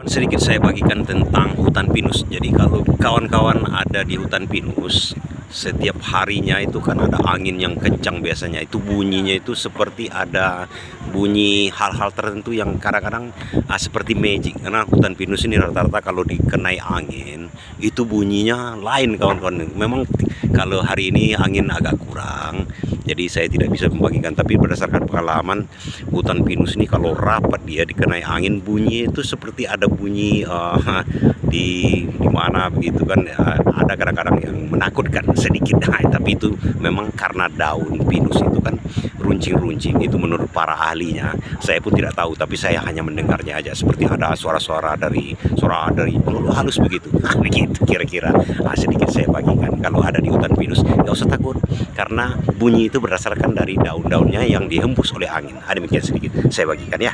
Sedikit saya bagikan tentang hutan pinus. Jadi kalau kawan-kawan ada di hutan pinus, setiap harinya itu kan ada angin yang kencang biasanya. Itu bunyinya itu seperti ada bunyi hal-hal tertentu yang kadang-kadang seperti magic. Karena hutan pinus ini rata-rata kalau dikenai angin, itu bunyinya lain kawan-kawan. Memang kalau hari ini angin agak kurang, jadi saya tidak bisa membagikan, tapi berdasarkan pengalaman hutan pinus ini kalau rapat dia dikenai angin, bunyi itu seperti ada bunyi di mana begitu kan, ada kadang-kadang yang menakutkan sedikit. Tapi itu memang karena daun pinus itu kan runcing-runcing, itu menurut para ahlinya. Saya pun tidak tahu, tapi saya hanya mendengarnya aja, seperti ada suara dari peluru halus begitu. Begitu kira-kira. Sedikit saya bagikan, kalau ada di hutan pinus nggak usah takut, karena bunyi itu berdasarkan dari daun-daunnya yang dihembus oleh angin. Demikian sedikit saya bagikan ya.